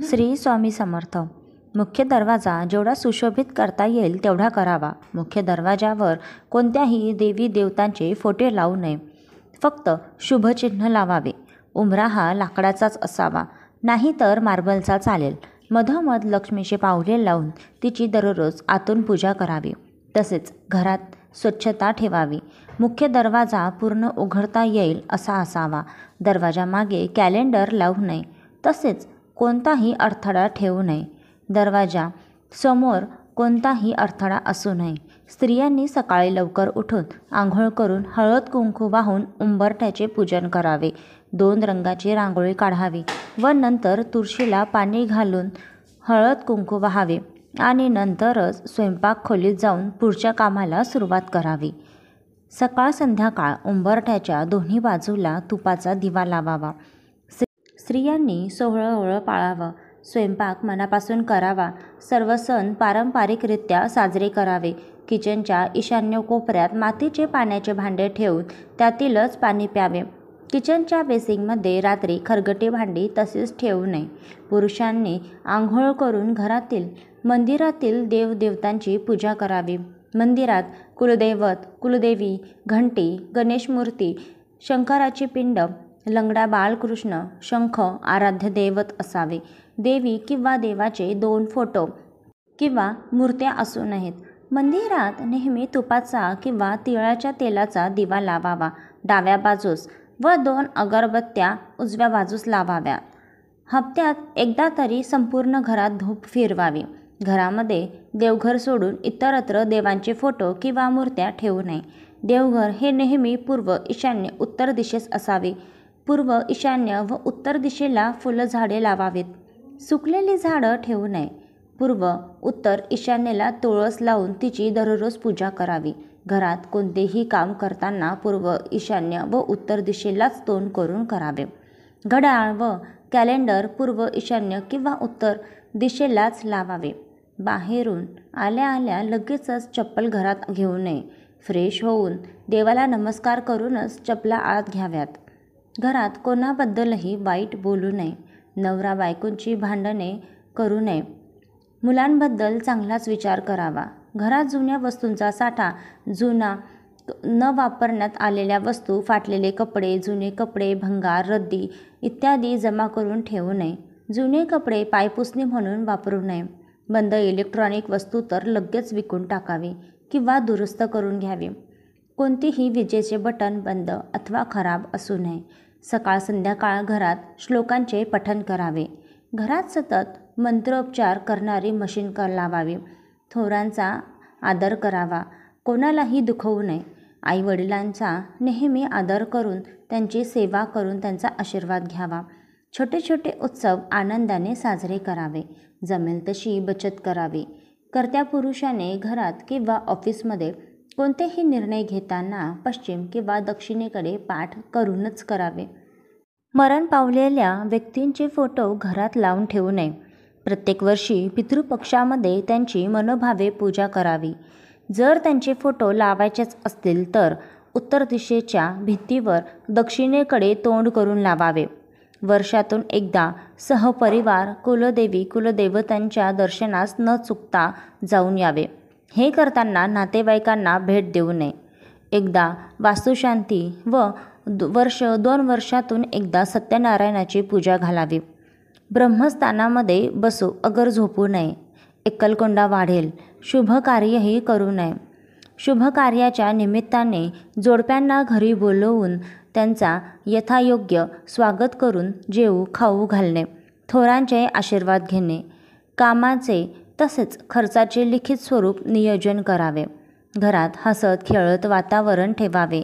श्री स्वामी समर्थ. मुख्य दरवाजा जेवढा सुशोभित करता येईल तेवढा करावा. मुख्य दरवाजावर कोणत्याही देवी देवतांचे फोटो लावू नये. फक्त शुभचिन्ह लावावे. उंबरा हा लाकडाचाच असावा, नाहीतर मार्बलचा चालेल. मधोमध लक्ष्मीचे पावले लावून तिची दररोज आतून पूजा करावी. तसेच घरात स्वच्छता ठेवावी. मुख्य दरवाजा पूर्ण उघडता येईल असा असावा. दरवाजामागे कॅलेंडर लावू नये. तसेच कोणताही अडथळा ठेवू नये. दरवाजा समोर कोणताही अडथळा असू नये. स्त्रियांनी सकाळी लवकर उठून आंघोळ करून हळद कुंकू वाहून उंबरठ्याचे पूजन करावे. 2 रंगाची रांगोळी काढावी व नंतर तुळशीला पाणी घालून हळद कुंकू वाहावे आणि नंतरच स्वयंपाक खोलीत जाऊन पुढच्या कामाला सुरुवात करावी. सकाळ संध्याकाळ उंबरठ्याच्या दोन्ही बाजूला तुपाचा दिवा लावावा. स्त्रियांनी सोहळं पाळावं. स्वयंपाक मनापासून करावा. सर्व सण पारंपरिकरित्या साजरे करावे. किचनच्या ईशान्य कोपऱ्यात मातीचे पाण्याचे भांडे ठेवून त्यातीलच पाणी प्यावे. किचनच्या बेसिंगमध्ये रात्री खरकटी भांडी तसेच ठेवू नये. पुरुषांनी आंघोळ करून घरातील मंदिरातील देवदेवतांची पूजा करावी. मंदिरात कुलदैवत, कुलदेवी, घंटी, गणेश मूर्ती, शंकराची पिंड, लंगडा बाळकृष्ण, शंख आराध्य दैवत असावे. देवी किंवा देवाचे 2 फोटो किंवा मूर्त्या असू नयेत. मंदिरात नेहमी तुपाचा किंवा तिळाच्या तेलाचा दिवा लावावा डाव्या बाजूस व 2 अगरबत्त्या उजव्या बाजूस लावाव्यात. हप्त्यात एकदा तरी संपूर्ण घरात धूप फिरवावी. घरामध्ये देवघर सोडून इतरत्र देवांचे फोटो किंवा मूर्त्या ठेवू नये. देवघर हे नेहमी पूर्व, ईशान्य, उत्तर दिशेस असावे. पूर्व, ईशान्य व उत्तर दिशेला फुलझाडे लावावीत. सुकलेली झाडं ठेवू नये. पूर्व, उत्तर, ईशान्येला तुळस लावून तिची दररोज पूजा करावी. घरात कोणतेही काम करताना पूर्व, ईशान्य व उत्तर दिशेलाच तोंड करून करावे. घड्याळ व कॅलेंडर पूर्व, ईशान्य किंवा उत्तर दिशेलाच लावावे. बाहेरून आल्या आल्या लगेचच चप्पल घरात घेऊ नये. फ्रेश होऊन देवाला नमस्कार करूनच चपला आत घ्याव्यात. घरात कोणाबद्दलही वाईट बोलू नये. नवरा बायकोंची भांडणे करू नये. मुलांबद्दल चांगलाच विचार करावा. घरात जुन्या वस्तूंचा साठा, जुना न वापरण्यात आलेल्या वस्तू, फाटलेले कपडे, जुने कपडे, भंगार, रद्दी इत्यादी जमा करून ठेवू नये. जुने कपडे पायपुसणी म्हणून वापरू नये. बंद इलेक्ट्रॉनिक वस्तू तर लगेच विकून टाकावी किंवा दुरुस्त करून घ्यावी. कोणतेही विजेचे बटन बंद अथवा खराब असू नये. सकाळ संध्याकाळ घरात श्लोकांचे पठण करावे. घरात सतत मंत्रोपचार करणारी मशीन लावावी. थोरांचा आदर करावा. कोणालाही दुखवू नये. आईवडिलांचा नेहमी आदर करून त्यांची सेवा करून त्यांचा आशीर्वाद घ्यावा. छोटे छोटे उत्सव आनंदाने साजरे करावे. जमेल तशी बचत करावी. कर्त्या पुरुषाने घरात किंवा ऑफिसमध्ये कोणतेही निर्णय घेताना पश्चिम किंवा दक्षिणेकडे पाठ करूनच करावे. मरण पावलेल्या व्यक्तींचे फोटो घरात लावून ठेवू नये. प्रत्येक वर्षी पितृपक्षामध्ये त्यांची मनोभावे पूजा करावी. जर त्यांचे फोटो लावायचेच असतील तर उत्तर दिशेच्या भिंतीवर दक्षिणेकडे तोंड करून लावावे. वर्षातून एकदा सहपरिवार कुलदेवी कुलदैवतांच्या दर्शनास न चुकता जाऊन यावे. हे करताना नातेवाईकांना भेट देऊ नये. एकदा वास्तुशांती व 2 वर्षातून एकदा सत्यनारायणाची पूजा घालावी. ब्रह्मस्थानामध्ये बसू अगर झोपू नये. एकलकोंडा वाढेल. शुभ कार्यही करू नये. शुभ कार्याच्या निमित्ताने जोडप्यांना घरी बोलवून त्यांचा यथायोग्य स्वागत करून जेवू खाऊ घालणे. थोरांचे आशीर्वाद घेणे. कामाचे तसेच खर्चाचे लिखित स्वरूप नियोजन करावे. घरात हसत खेळत वातावरण ठेवावे.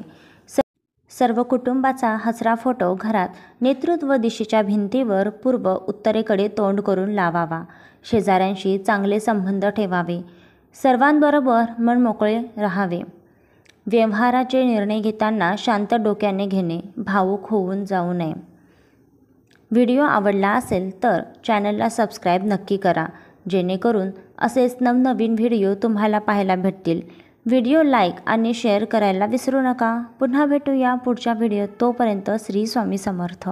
सर्व कुटुंबाचा हसरा फोटो घरात नेतृत्व दिशेच्या भिंतीवर पूर्व उत्तरेकडे तोंड करून लावावा. शेजाऱ्यांशी चांगले संबंध ठेवावे. सर्वांबरोबर मनमोकळे राहावे. व्यवहाराचे निर्णय घेताना शांत डोक्याने घेणे. भावूक होऊन जाऊ नये. व्हिडिओ आवडला असेल तर चॅनलला सबस्क्राईब नक्की करा, जेणेकरून असेच नवनवीन व्हिडिओ तुम्हाला पाहायला भेटतील. व्हिडिओ लाईक आणि शेअर करायला विसरू नका. पुन्हा भेटूया पुढच्या व्हिडिओत. तोपर्यंत श्री स्वामी समर्थ.